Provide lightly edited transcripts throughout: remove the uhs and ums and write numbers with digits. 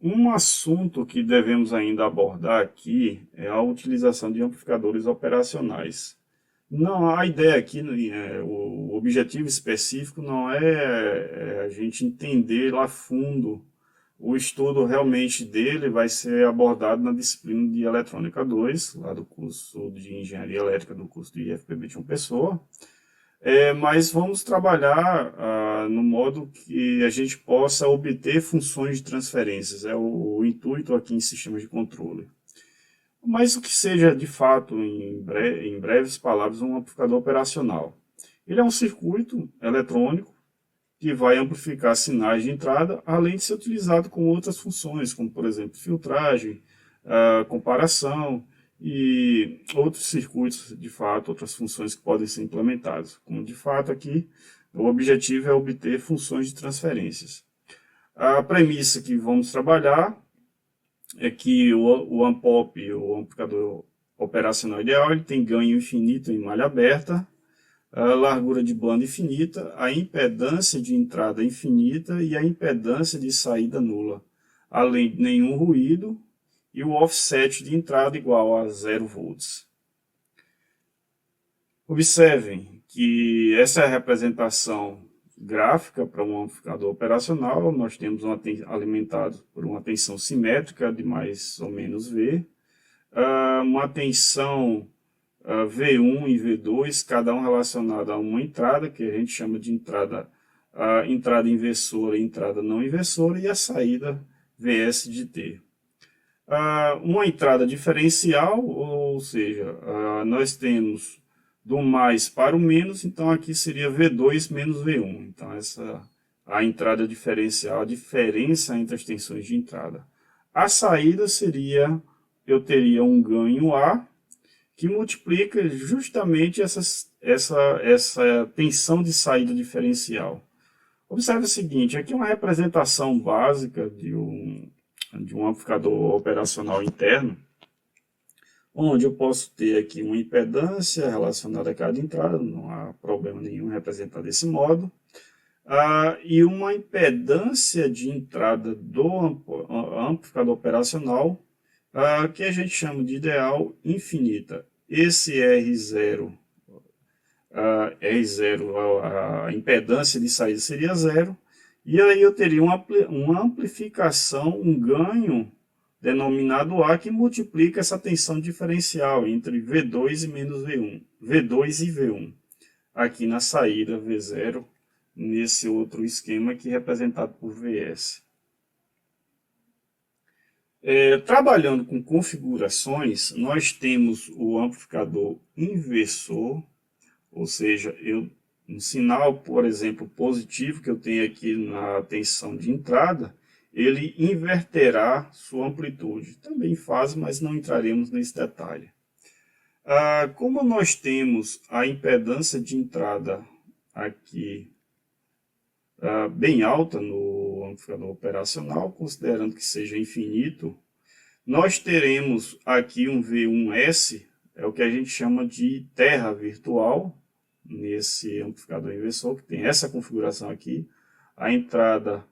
Um assunto que devemos ainda abordar aqui é a utilização de amplificadores operacionais. Não, a ideia aqui, o objetivo específico não é a gente entender lá fundo. O estudo realmente dele vai ser abordado na disciplina de Eletrônica 2, lá do curso de Engenharia Elétrica do curso de IFPB de uma pessoa. Mas vamos trabalhar no modo que a gente possa obter funções de transferências. É o intuito aqui em sistemas de controle. Mas o que seja, de fato, em breves palavras, um amplificador operacional. Ele é um circuito eletrônico que vai amplificar sinais de entrada, além de ser utilizado com outras funções, como, por exemplo, filtragem, comparação e outros circuitos, de fato, outras funções que podem ser implementadas. Como, de fato, aqui, o objetivo é obter funções de transferências. A premissa que vamos trabalhar é que o AMPOP, o amplificador operacional ideal, ele tem ganho infinito em malha aberta, a largura de banda infinita, a impedância de entrada infinita e a impedância de saída nula, além de nenhum ruído e o offset de entrada igual a 0 volts. Observem que essa é a representação gráfica para um amplificador operacional. Nós temos alimentado por uma tensão simétrica de mais ou menos V, uma tensão V1 e V2, cada um relacionado a uma entrada, que a gente chama de entrada inversora e entrada não inversora, e a saída Vs de T. Uma entrada diferencial, ou seja, nós temos do mais para o menos, então aqui seria V2 menos V1. Então essa a entrada diferencial, a diferença entre as tensões de entrada. A saída seria, eu teria um ganho A, que multiplica justamente essa tensão de saída diferencial. Observe o seguinte, aqui é uma representação básica de um amplificador operacional interno, onde eu posso ter aqui uma impedância relacionada a cada entrada, não há problema nenhum representar desse modo, e uma impedância de entrada do amplificador operacional, que a gente chama de ideal infinita. Esse R0, a impedância de saída seria zero, e aí eu teria uma amplificação, um ganho denominado A, que multiplica essa tensão diferencial entre V2 e menos V1, V2 e V1, aqui na saída V0, nesse outro esquema aqui representado por Vs. Trabalhando com configurações, nós temos o amplificador inversor, ou seja, um sinal, por exemplo, positivo que eu tenho aqui na tensão de entrada, ele inverterá sua amplitude. Também faz, mas não entraremos nesse detalhe. Como nós temos a impedância de entrada aqui bem alta no amplificador operacional, considerando que seja infinito, nós teremos aqui um V1S, é o que a gente chama de terra virtual, nesse amplificador inversor, que tem essa configuração aqui. A entrada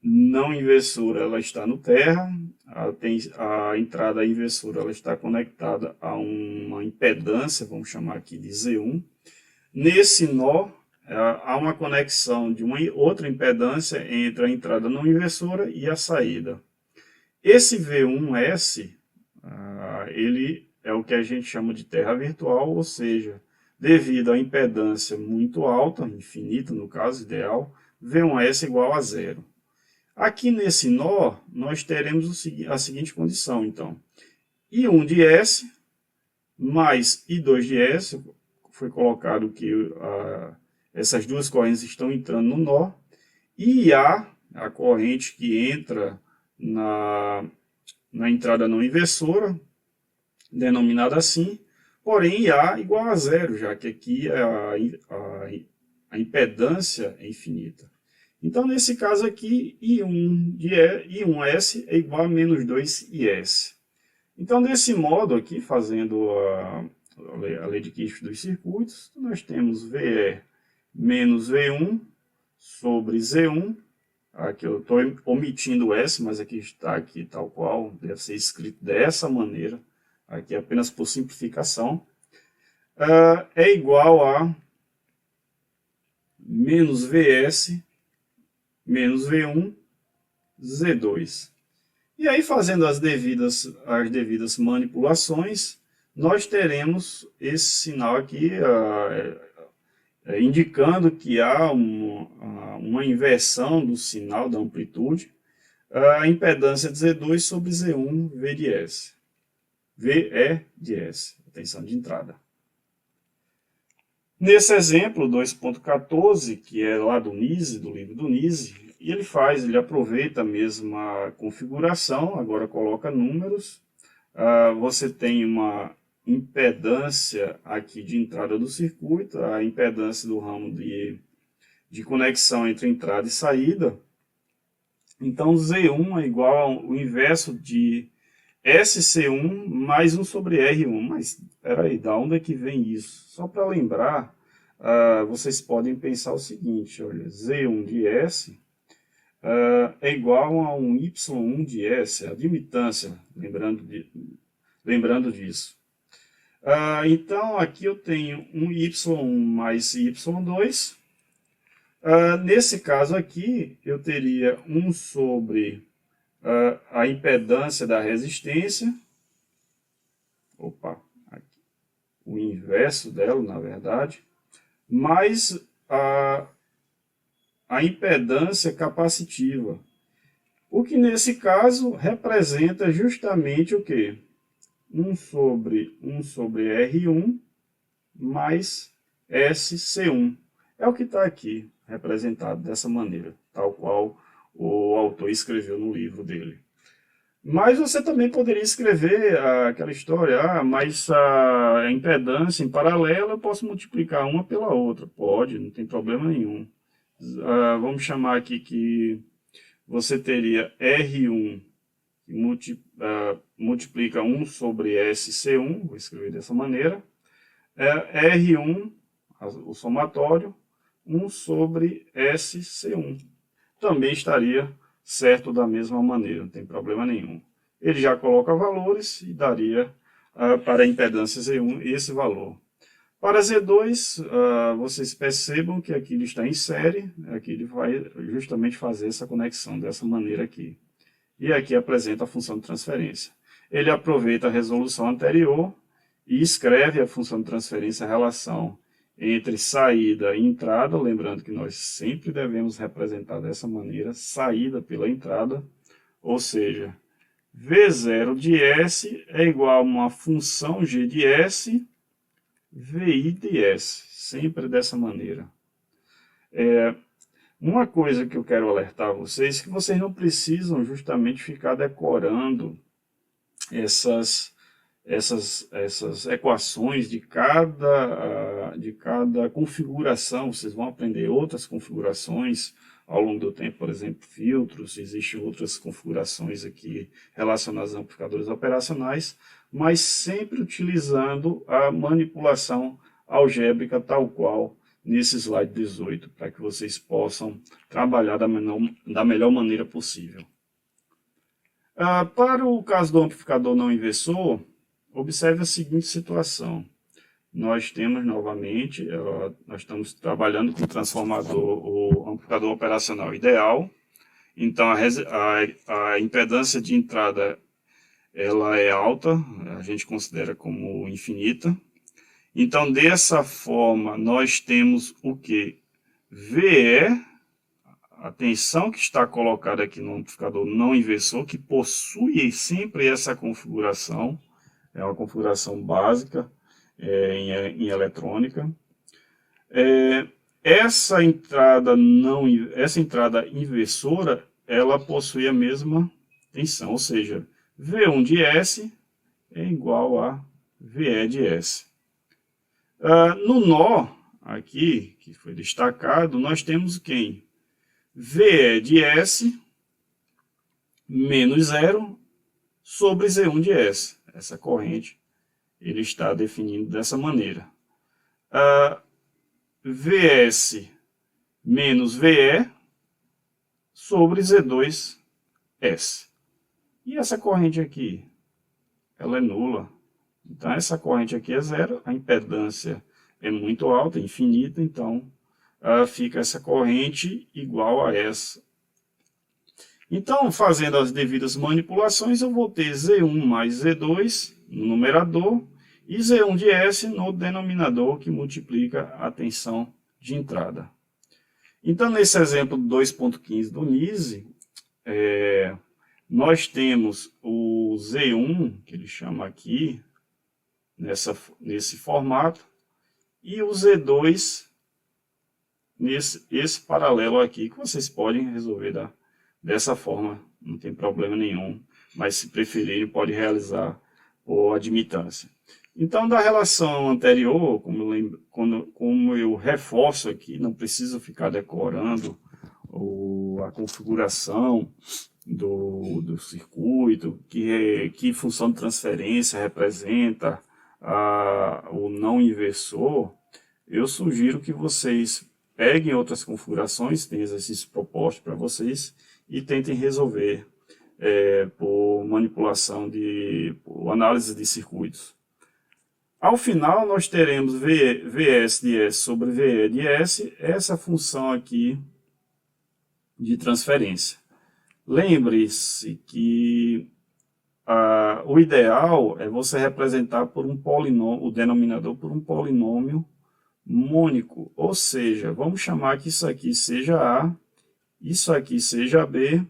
não inversora ela está no terra, a entrada inversora ela está conectada a uma impedância, vamos chamar aqui de Z1. Nesse nó, há uma conexão de uma outra impedância entre a entrada não inversora e a saída. Esse V1S, ele é o que a gente chama de terra virtual, ou seja, devido à impedância muito alta, infinita no caso ideal, V1S igual a zero. Aqui nesse nó, nós teremos a seguinte condição, então. I1 de S mais I2 de S, foi colocado que essas duas correntes estão entrando no nó, e IA, a corrente que entra na entrada não inversora, denominada assim, porém IA igual a zero, já que aqui a impedância é infinita. Então, nesse caso aqui, I1S é igual a menos 2IS. Então, desse modo aqui, fazendo a lei de Kirchhoff dos circuitos, nós temos VE menos V1 sobre Z1 Aqui eu estou omitindo o S, mas aqui está aqui tal qual, deve ser escrito dessa maneira, aqui apenas por simplificação, é igual a menos VS menos V1 Z2. E aí, fazendo as devidas manipulações, nós teremos esse sinal aqui indicando que há uma inversão do sinal da amplitude, a impedância de Z2 sobre Z1 V de S. VE de S, a tensão de entrada. Nesse exemplo 2.14, que é lá do Nise, do livro do Nise, ele aproveita a mesma configuração, agora coloca números. Você tem uma impedância aqui de entrada do circuito, a impedância do ramo de conexão entre entrada e saída. Então Z1 é igual ao inverso de SC1 mais 1 sobre R1. Mas, peraí, da onde é que vem isso? Só para lembrar, vocês podem pensar o seguinte, olha, Z1 de S é igual a um Y1 de S, a admitância, lembrando disso. Então, aqui eu tenho um Y1 mais Y2. Nesse caso aqui, eu teria 1 sobre a impedância da resistência, aqui, o inverso dela, na verdade, mais a impedância capacitiva, o que nesse caso representa justamente o quê? 1 sobre R1 mais SC1. É o que está aqui representado dessa maneira, tal qual o autor escreveu no livro dele. Mas você também poderia escrever aquela história, mas a impedância em paralelo eu posso multiplicar uma pela outra. Pode, não tem problema nenhum. Vamos chamar aqui que você teria R1 que multiplica 1 sobre SC1, vou escrever dessa maneira, R1, o somatório, 1 sobre SC1. Também estaria certo da mesma maneira, não tem problema nenhum. Ele já coloca valores e daria para a impedância Z1 esse valor. Para Z2, vocês percebam que aqui ele está em série, aqui ele vai justamente fazer essa conexão dessa maneira aqui. E aqui apresenta a função de transferência. Ele aproveita a resolução anterior e escreve a função de transferência, a relação entre saída e entrada, lembrando que nós sempre devemos representar dessa maneira, saída pela entrada, ou seja, V0 de S é igual a uma função G de S, VI de S, sempre dessa maneira. Uma coisa que eu quero alertar vocês é que vocês não precisam justamente ficar decorando essas equações de cada configuração. Vocês vão aprender outras configurações ao longo do tempo, por exemplo, filtros, existem outras configurações aqui relacionadas a amplificadores operacionais, mas sempre utilizando a manipulação algébrica tal qual nesse slide 18, para que vocês possam trabalhar da melhor maneira possível. Para o caso do amplificador não inversor, observe a seguinte situação. Nós temos novamente, nós estamos trabalhando com o transformador, o amplificador operacional ideal. Então a impedância de entrada ela é alta, a gente considera como infinita. Então, dessa forma, nós temos o que? VE, a tensão que está colocada aqui no amplificador não inversor, que possui sempre essa configuração, é uma configuração básica em eletrônica. Essa entrada inversora, ela possui a mesma tensão, ou seja, V1 de S é igual a VE de S. No nó, aqui, que foi destacado, nós temos quem? VE de S menos 0 sobre Z1 de S. Essa corrente ele está definindo dessa maneira. VS menos VE sobre Z2S. E essa corrente aqui, ela é nula. Então essa corrente aqui é zero, a impedância é muito alta, infinita, então fica essa corrente igual a essa. Então, fazendo as devidas manipulações, eu vou ter Z1 mais Z2 no numerador e Z1 de S no denominador, que multiplica a tensão de entrada. Então, nesse exemplo 2.15 do NISE, nós temos o Z1, que ele chama aqui, nesse formato, e o Z2 esse paralelo aqui, que vocês podem resolver dessa forma, não tem problema nenhum, mas se preferirem pode realizar por admitância. Então, da relação anterior, como eu reforço aqui, não preciso ficar decorando a configuração do circuito, que função de transferência representa o não inversor. Eu sugiro que vocês peguem outras configurações, tem exercícios propostos para vocês, e tentem resolver por manipulação por análise de circuitos. Ao final, nós teremos Vs de S sobre Ve de S, essa função aqui de transferência. Lembre-se que o ideal é você representar por um polinômio, o denominador por um polinômio mônico, ou seja, vamos chamar que isso aqui seja A, isso aqui seja B,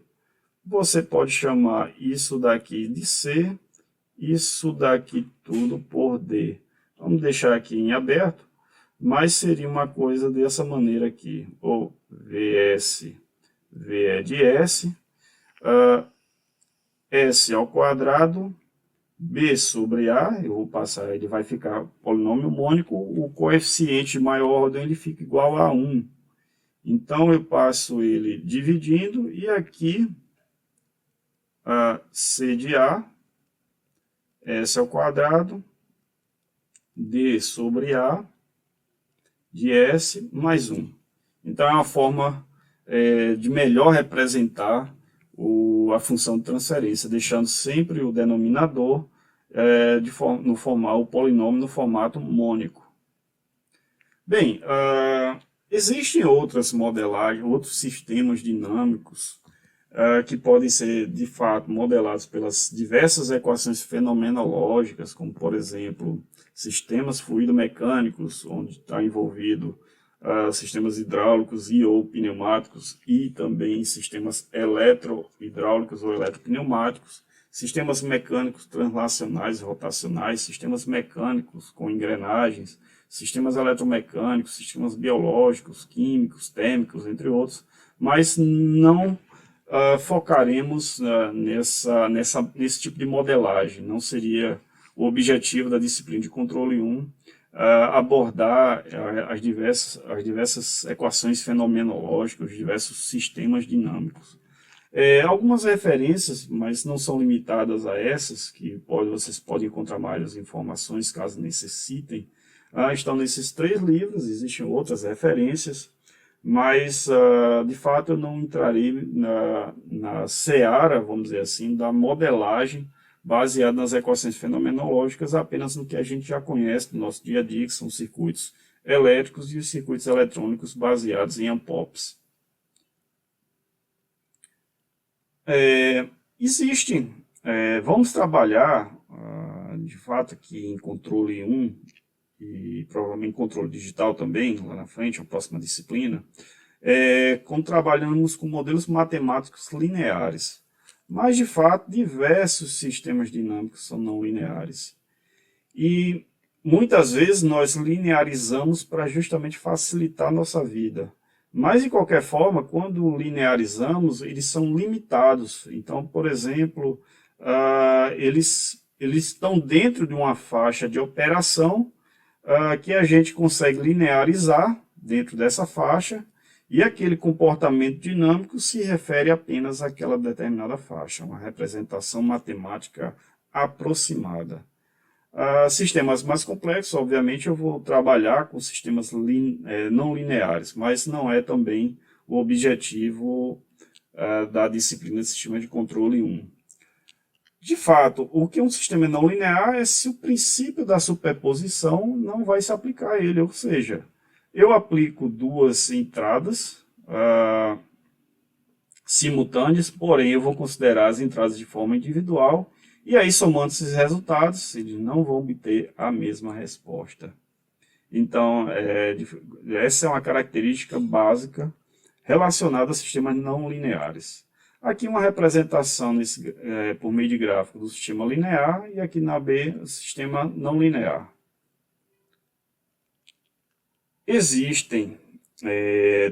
você pode chamar isso daqui de C, isso daqui tudo por D. Vamos deixar aqui em aberto, mas seria uma coisa dessa maneira aqui, ou Vs, Ve de S, S ao quadrado, B sobre A, eu vou passar, ele vai ficar polinômio mônico, o coeficiente de maior ordem ele fica igual a 1. Então eu passo ele dividindo, e aqui C de A, S ao quadrado, D sobre A, de S mais 1. Então é uma forma de melhor representar a função de transferência, deixando sempre o denominador o polinômio no formato mônico. Bem, existem outras modelagens, outros sistemas dinâmicos que podem ser, de fato, modelados pelas diversas equações fenomenológicas, como, por exemplo, sistemas fluidomecânicos, onde está envolvido sistemas hidráulicos e ou pneumáticos, e também sistemas eletrohidráulicos ou eletropneumáticos, sistemas mecânicos translacionais e rotacionais, sistemas mecânicos com engrenagens, sistemas eletromecânicos, sistemas biológicos, químicos, térmicos, entre outros, mas não focaremos nesse tipo de modelagem. Não seria o objetivo da disciplina de controle 1 abordar as diversas equações fenomenológicas, os diversos sistemas dinâmicos. Algumas referências, mas não são limitadas a essas, que vocês podem encontrar mais informações caso necessitem, estão nesses 3 livros. Existem outras referências, mas de fato eu não entrarei na seara, vamos dizer assim, da modelagem baseada nas equações fenomenológicas, apenas no que a gente já conhece do nosso dia a dia, que são os circuitos elétricos e os circuitos eletrônicos baseados em ANPOPs. Vamos trabalhar, de fato, aqui em controle 1, e provavelmente controle digital também, lá na frente, a próxima disciplina, quando trabalhamos com modelos matemáticos lineares. Mas, de fato, diversos sistemas dinâmicos são não lineares. E, muitas vezes, nós linearizamos para justamente facilitar a nossa vida. Mas, de qualquer forma, quando linearizamos, eles são limitados. Então, por exemplo, eles estão dentro de uma faixa de operação que a gente consegue linearizar dentro dessa faixa, e aquele comportamento dinâmico se refere apenas àquela determinada faixa, uma representação matemática aproximada. Sistemas mais complexos, obviamente, eu vou trabalhar com sistemas não lineares, mas não é também o objetivo da disciplina de Sistema de Controle 1. De fato, o que um sistema não linear é se o princípio da superposição não vai se aplicar a ele, ou seja, eu aplico duas entradas simultâneas, porém eu vou considerar as entradas de forma individual, e aí somando esses resultados, eles não vão obter a mesma resposta. Então, essa é uma característica básica relacionada a sistemas não lineares. Aqui uma representação por meio de gráfico do sistema linear e aqui na B, o sistema não linear. Existem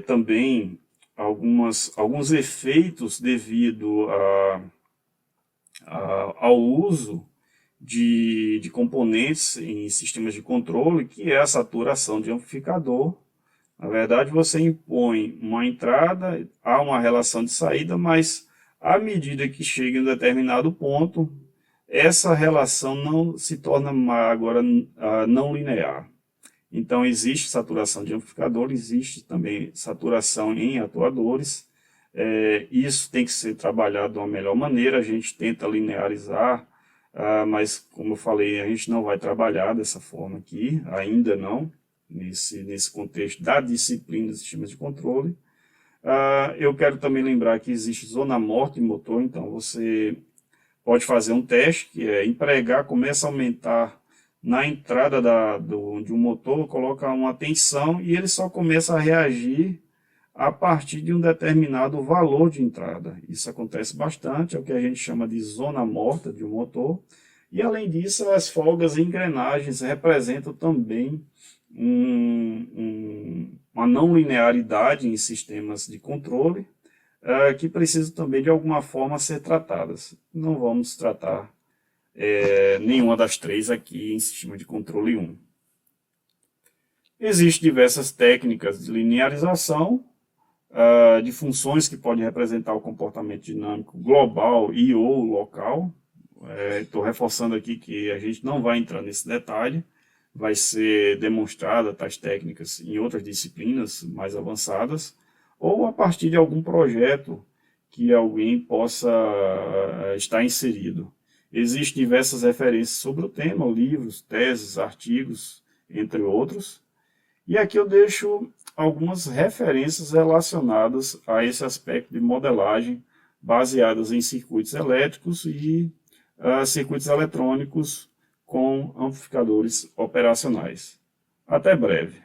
também alguns efeitos devido ao uso de componentes em sistemas de controle, que é a saturação de amplificador. Na verdade, você impõe uma entrada, há uma relação de saída, mas à medida que chega em um determinado ponto, essa relação não se torna agora não linear. Então, existe saturação de amplificador, existe também saturação em atuadores. Isso tem que ser trabalhado de uma melhor maneira, a gente tenta linearizar, mas, como eu falei, a gente não vai trabalhar dessa forma aqui, ainda não, nesse contexto da disciplina de sistemas de controle. Eu quero também lembrar que existe zona morta em motor, então você pode fazer um teste, que é empregar, começa a aumentar na entrada de um motor, coloca uma tensão e ele só começa a reagir a partir de um determinado valor de entrada. Isso acontece bastante, é o que a gente chama de zona morta de um motor. E além disso, as folgas em engrenagens representam também uma não linearidade em sistemas de controle, que precisam também de alguma forma ser tratadas. Não vamos tratar nenhuma das três aqui em sistema de controle 1. Existem diversas técnicas de linearização de funções que podem representar o comportamento dinâmico global e ou local. Estou reforçando aqui que a gente não vai entrar nesse detalhe, vai ser demonstrada tais técnicas em outras disciplinas mais avançadas, ou a partir de algum projeto que alguém possa estar inserido. Existem diversas referências sobre o tema, livros, teses, artigos, entre outros. E aqui eu deixo algumas referências relacionadas a esse aspecto de modelagem, baseadas em circuitos elétricos e circuitos eletrônicos com amplificadores operacionais. Até breve.